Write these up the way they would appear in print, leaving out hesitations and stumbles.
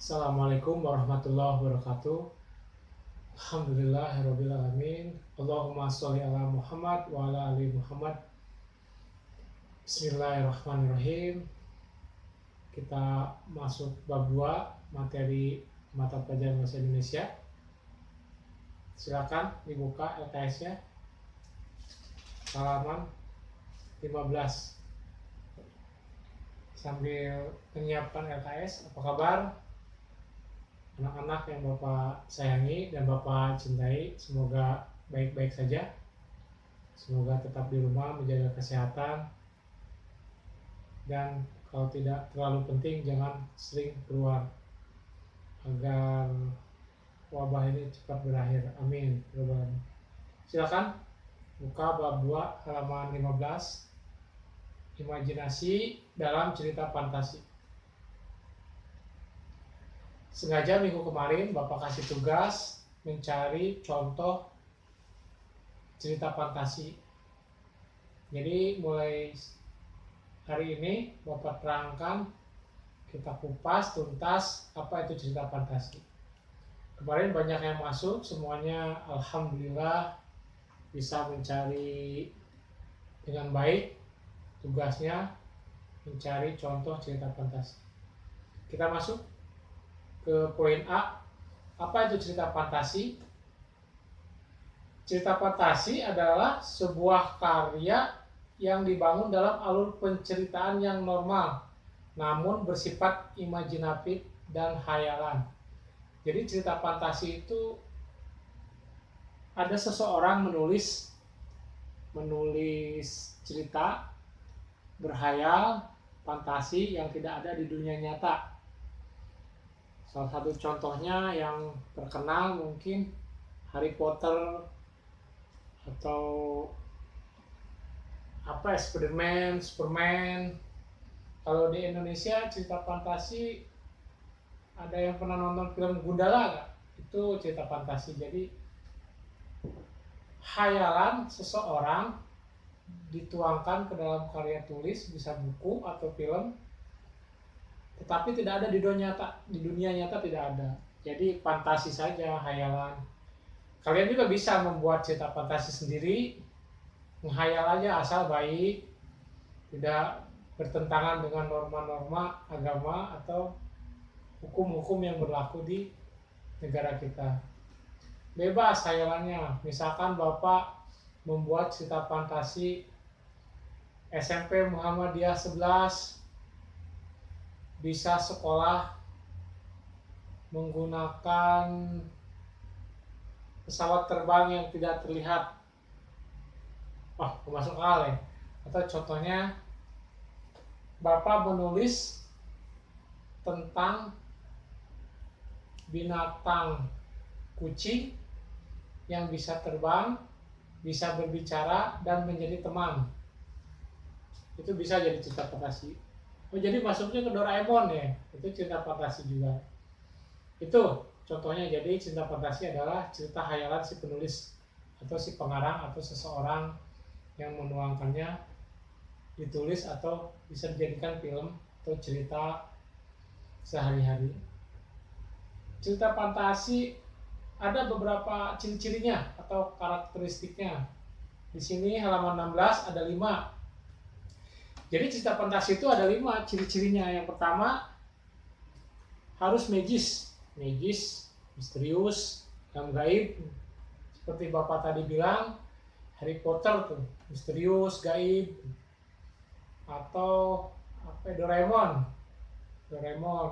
Assalamualaikum warahmatullahi wabarakatuh. Alhamdulillahirabbil alamin. Allahumma sholli ala Muhammad wa ala ali Muhammad. Bismillahirrahmanirrahim. Kita masuk bab 2 materi mata pelajaran bahasa Indonesia. Silakan dibuka LKS-nya. Halaman 15. Sambil menyiapkan LKS, apa kabar? Anak-anak yang Bapak sayangi dan Bapak cintai, semoga baik-baik saja. Semoga tetap di rumah menjaga kesehatan. Dan kalau tidak terlalu penting, jangan sering keluar agar wabah ini cepat berakhir. Amin. Silakan buka bab 2 halaman 15. Imajinasi dalam cerita fantasi. Sengaja minggu kemarin Bapak kasih tugas mencari contoh cerita fantasi. Jadi mulai hari ini Bapak terangkan, kita kupas tuntas apa itu cerita fantasi. Kemarin banyak yang masuk, semuanya alhamdulillah bisa mencari dengan baik. Tugasnya mencari contoh cerita fantasi. Kita masuk ke poin A. Apa itu cerita fantasi? Cerita fantasi adalah sebuah karya yang dibangun dalam alur penceritaan yang normal, namun bersifat imajinatif dan khayalan. Jadi cerita fantasi itu ada seseorang menulis cerita berhayal, fantasi yang tidak ada di dunia nyata. Salah satu contohnya yang terkenal mungkin Harry Potter atau Superman. Kalau di Indonesia cerita fantasi, ada yang pernah nonton film Gundala nggak? Itu cerita fantasi. Jadi khayalan seseorang dituangkan ke dalam karya tulis, bisa buku atau film, tetapi tidak ada di dunia nyata. Di dunia nyata tidak ada. Jadi fantasi saja, khayalan. Kalian juga bisa membuat cerita fantasi sendiri, menghayal aja asal baik, tidak bertentangan dengan norma-norma agama atau hukum-hukum yang berlaku di negara kita. Bebas khayalannya. Misalkan Bapak membuat cerita fantasi SMP Muhammadiyah 11 bisa sekolah menggunakan pesawat terbang yang tidak terlihat. Wah, masuk akal ya. Atau contohnya Bapak menulis tentang binatang kucing yang bisa terbang, bisa berbicara dan menjadi teman. Itu bisa jadi cerita fantasi. Oh, jadi masuknya ke Doraemon ya. Itu cerita fantasi juga. Itu contohnya. Jadi cerita fantasi adalah cerita khayalan si penulis atau si pengarang atau seseorang yang menuangkannya ditulis atau bisa dijadikan film atau cerita sehari-hari. Cerita fantasi ada beberapa ciri-cirinya atau karakteristiknya. Di sini halaman 16 ada 5. Jadi cerita fantasi itu ada 5 ciri-cirinya. Yang pertama, harus magis, misterius, yang gaib. Seperti Bapak tadi bilang, Harry Potter tuh, misterius, gaib. Atau Doraemon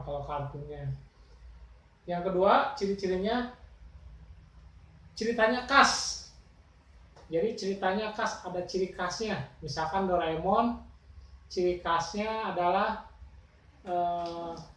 kalau kartunnya. Yang kedua, ciri-cirinya ceritanya khas. Jadi ceritanya khas, ada ciri khasnya. Misalkan Doraemon, ciri khasnya adalah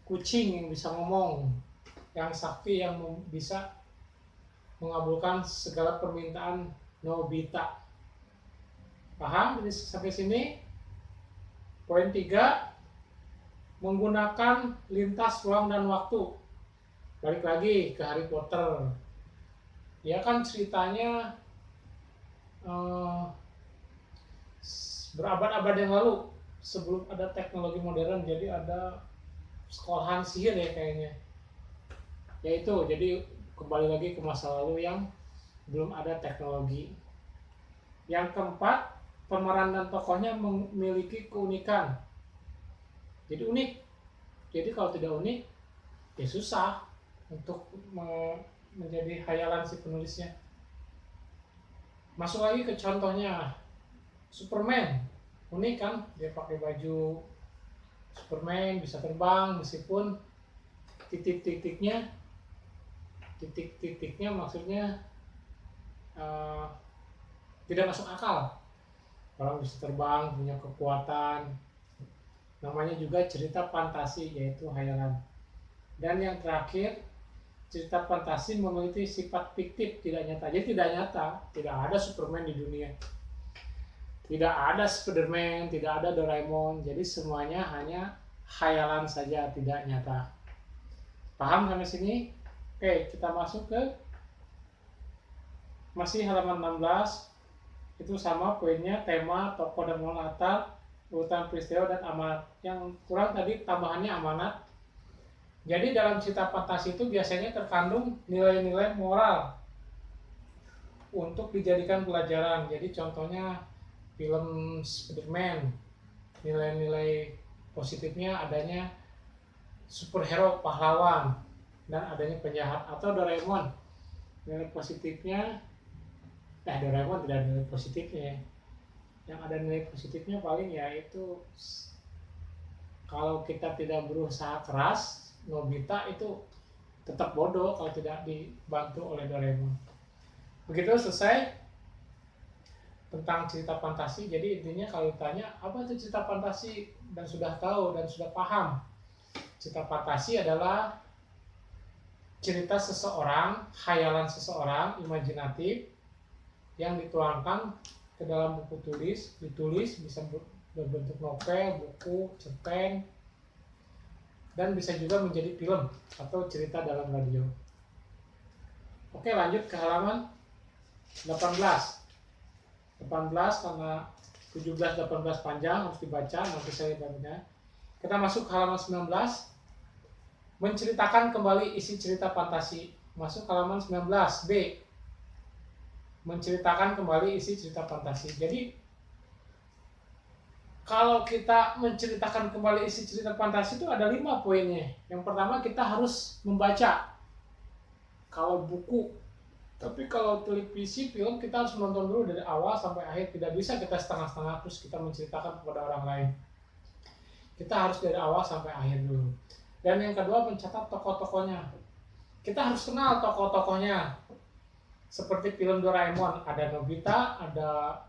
kucing yang bisa ngomong, yang sakti, yang bisa mengabulkan segala permintaan Nobita. Paham sampai sini? Poin 3, menggunakan lintas ruang dan waktu. Balik lagi ke Harry Potter. Dia kan ceritanya berabad-abad yang lalu, sebelum ada teknologi modern. Jadi ada sekolahan sihir ya kayaknya. Yaitu jadi kembali lagi ke masa lalu yang belum ada teknologi. Yang keempat, pemeran dan tokohnya memiliki keunikan. Jadi unik. Jadi kalau tidak unik, ya susah untuk menjadi khayalan si penulisnya. Masuk lagi ke contohnya, Superman. Unik kan, dia pakai baju Superman, bisa terbang meskipun titik-titiknya maksudnya tidak masuk akal. Orang bisa terbang, punya kekuatan. Namanya juga cerita fantasi, yaitu khayalan. Dan yang terakhir, cerita fantasi memiliki sifat fiktif, tidak nyata. Jadi tidak nyata, tidak ada Superman di dunia, tidak ada Spiderman, tidak ada Doraemon. Jadi semuanya hanya khayalan saja, tidak nyata. Paham sampai sini? Oke, kita masuk ke masih halaman 16. Itu sama poinnya, tema, tokoh dan latar, urutan peristiwa dan amanat. Yang kurang tadi tambahannya amanat. Jadi dalam cerita fantasi itu biasanya terkandung nilai-nilai moral untuk dijadikan pelajaran. Jadi contohnya film Spiderman, nilai-nilai positifnya adanya superhero pahlawan dan adanya penjahat. Atau Doraemon, nilai positifnya Doraemon tidak ada nilai positifnya. Yang ada nilai positifnya paling yaitu kalau kita tidak berusaha keras, Nobita itu tetap bodoh kalau tidak dibantu oleh Doraemon. Begitu selesai tentang cerita fantasi. Jadi intinya kalau ditanya apa itu cerita fantasi dan sudah tahu dan sudah paham, cerita fantasi adalah cerita seseorang, khayalan seseorang, imajinatif yang dituangkan ke dalam buku ditulis bisa berbentuk novel, buku, cerpen, dan bisa juga menjadi film atau cerita dalam radio. Oke, lanjut ke halaman 18 karena 17-18 panjang harus dibaca, nanti saya baca. Kita masuk ke halaman 19, menceritakan kembali isi cerita fantasi. Masuk halaman 19B, menceritakan kembali isi cerita fantasi. Jadi kalau kita menceritakan kembali isi cerita fantasi itu ada 5 poinnya. Yang pertama, kita harus membaca kalau buku. Tapi kalau televisi, film, kita harus menonton dulu dari awal sampai akhir. Tidak bisa kita setengah-setengah terus kita menceritakan kepada orang lain. Kita harus dari awal sampai akhir dulu. Dan yang kedua, mencatat tokoh-tokohnya. Kita harus kenal tokoh-tokohnya. Seperti film Doraemon, ada Nobita, ada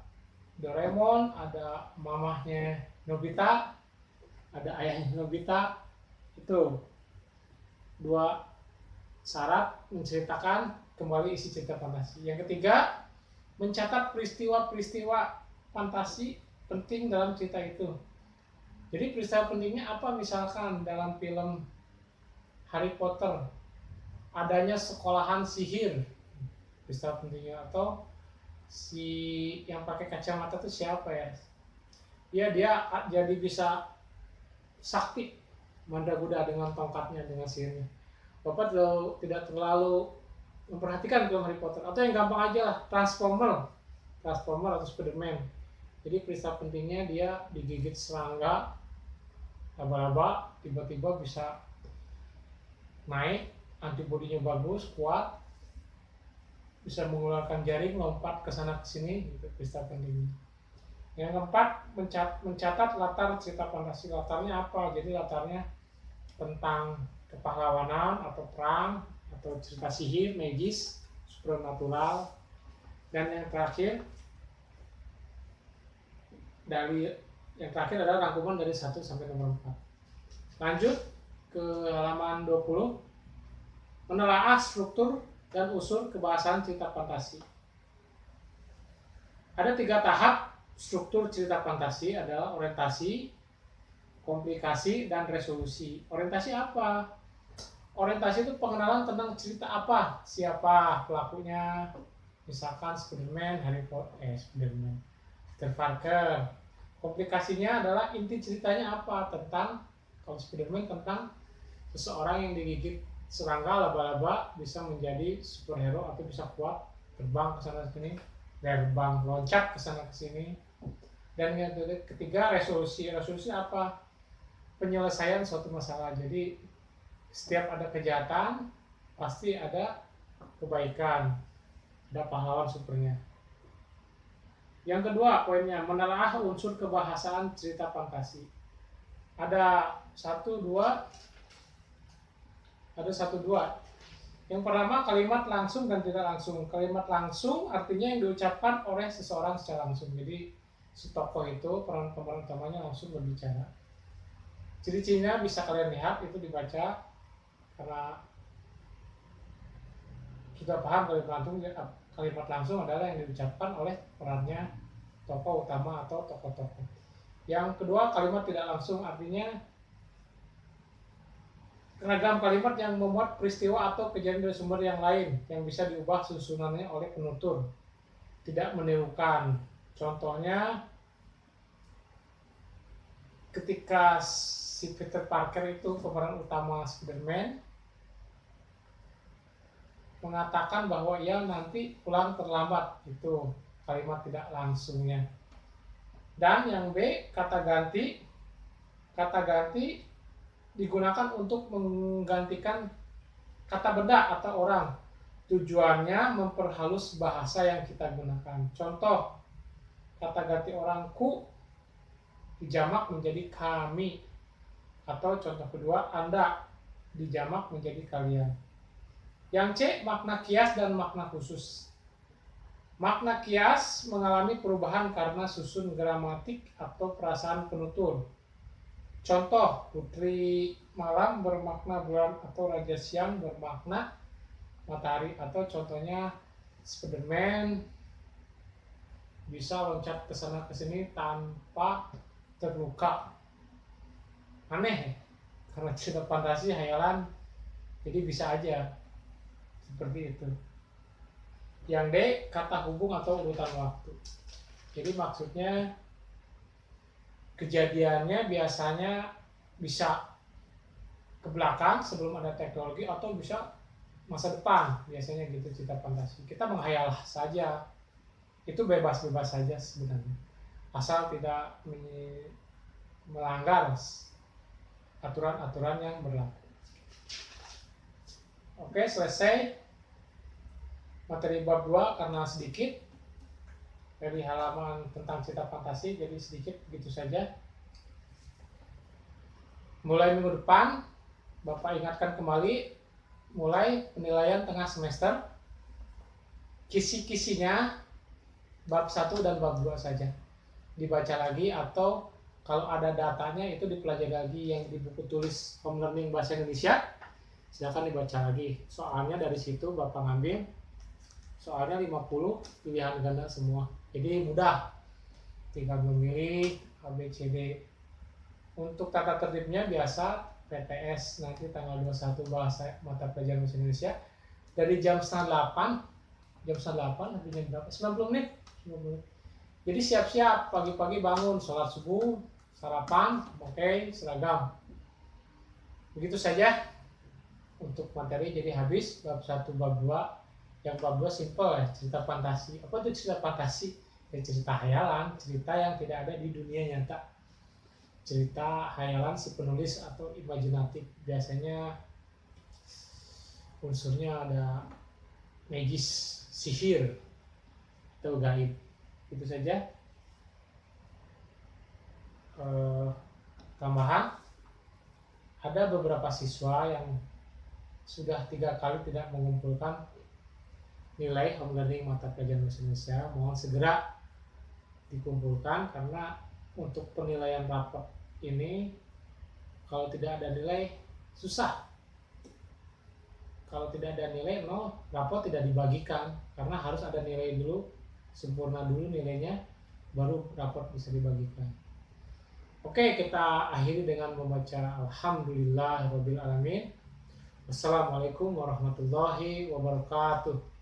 Doraemon, ada mamahnya Nobita, ada ayahnya Nobita. Itu 2 syarat menceritakan kembali isi cerita fantasi. Yang ketiga, mencatat peristiwa-peristiwa fantasi penting dalam cerita itu. Jadi peristiwa pentingnya apa? Misalkan dalam film Harry Potter adanya sekolahan sihir, peristiwa pentingnya. Atau si yang pakai kacamata itu siapa ya? Ya, dia jadi bisa sakti mandraguna dengan tongkatnya, dengan sihirnya. Bapak tidak terlalu memperhatikan film Harry Potter. Atau yang gampang aja lah, Transformer atau Spiderman. Jadi peristiwa pentingnya dia digigit serangga, laba-laba, tiba-tiba bisa naik, antibodinya bagus, kuat, bisa mengeluarkan jaring, lompat ke sana ke sini, gitu peristiwa pentingnya. Yang keempat, mencatat latar cerita fantasi. Latarnya apa? Jadi latarnya tentang kepahlawanan atau perang atau cerita sihir, magis, supernatural. Dan yang terakhir adalah rangkuman dari 1 sampai nomor 4. Lanjut ke halaman 20. Menelaah struktur dan unsur kebahasaan cerita fantasi. Ada 3 tahap struktur cerita fantasi, adalah orientasi, komplikasi, dan resolusi. Orientasi apa? Orientasi itu pengenalan tentang cerita apa, siapa pelakunya, misalkan Spiderman, Peter Parker. Komplikasinya adalah inti ceritanya apa, tentang kalau Spiderman tentang seseorang yang digigit serangga, laba-laba bisa menjadi superhero atau bisa kuat terbang ke sana sini, terbang loncat ke sana ke sini. Dan yang ketiga, resolusi. Resolusi apa? Penyelesaian suatu masalah. Jadi setiap ada kejahatan pasti ada kebaikan, ada pahlawan supernya. Yang kedua poinnya, menelaah unsur kebahasaan cerita fantasi. Ada satu dua. Yang pertama, kalimat langsung dan tidak langsung. Kalimat langsung artinya yang diucapkan oleh seseorang secara langsung. Jadi si tokoh itu, peran utamanya langsung berbicara. Ciri-cirinya bisa kalian lihat, itu dibaca karena sudah paham kalimat langsung adalah yang diucapkan oleh perannya tokoh utama atau tokoh-tokoh. Yang kedua, kalimat tidak langsung artinya ragam kalimat yang memuat peristiwa atau kejadian dari sumber yang lain yang bisa diubah susunannya oleh penutur, tidak menirukan. Contohnya ketika si Peter Parker itu pemeran utama Spider-Man mengatakan bahwa ia nanti pulang terlambat, itu kalimat tidak langsungnya. Dan yang B, kata ganti. Kata ganti digunakan untuk menggantikan kata benda atau orang. Tujuannya memperhalus bahasa yang kita gunakan. Contoh, kata ganti orang ku dijamak menjadi kami. Atau contoh kedua, Anda dijamak menjadi kalian. Yang C, makna kias dan makna khusus. Makna kias mengalami perubahan karena susun gramatik atau perasaan penutur. Contoh, putri malam bermakna bulan atau raja siang bermakna matahari. Atau contohnya Spider-Man bisa loncat ke sana ke sini tanpa terluka. Aneh, karena cerita fantasi hayalan, jadi bisa aja seperti itu. Yang D, kata hubung atau urutan waktu. Jadi maksudnya kejadiannya biasanya bisa ke belakang sebelum ada teknologi atau bisa masa depan, biasanya gitu cerita fantasi. Kita menghayal saja, itu bebas-bebas saja sebenarnya, asal tidak melanggar aturan-aturan yang berlaku. Oke, selesai materi bab 2 karena sedikit dari halaman tentang cerita fantasi, jadi sedikit begitu saja. Mulai minggu depan Bapak ingatkan kembali, mulai penilaian tengah semester, kisi-kisinya bab 1 dan bab 2 saja dibaca lagi, atau kalau ada datanya itu dipelajari lagi yang di buku tulis Home Learning Bahasa Indonesia, silakan dibaca lagi. Soalnya dari situ Bapak ngambil soalnya 50 pilihan ganda semua, jadi mudah, tinggal memilih A, B, C, D. Untuk tata tertibnya biasa PTS nanti tanggal 21 bahasa mata pelajaran bahasa Indonesia dari jam 7:30 nanti jam berapa? 90 menit. Jadi siap-siap pagi-pagi bangun, sholat subuh, sarapan, pakai seragam. Begitu saja untuk materi, jadi habis bab 1, bab 2. Yang bab 2 simple ya, cerita fantasi. Apa itu cerita fantasi? Ya cerita hayalan, cerita yang tidak ada di dunia nyata. Cerita hayalan si penulis atau imajinatif. Biasanya unsurnya ada magis, sihir, atau gaib. Itu saja. Tambahan, ada beberapa siswa yang sudah 3 kali tidak mengumpulkan nilai home learning mata pelajaran bahasa Indonesia. Mohon segera dikumpulkan, karena untuk penilaian rapor ini kalau tidak ada nilai susah. Kalau tidak ada nilai 0, rapor tidak dibagikan, karena harus ada nilai dulu, sempurna dulu nilainya, baru rapor bisa dibagikan. Oke, kita akhiri dengan membaca Alhamdulillahirabbil alamin. Wassalamualaikum warahmatullahi wabarakatuh.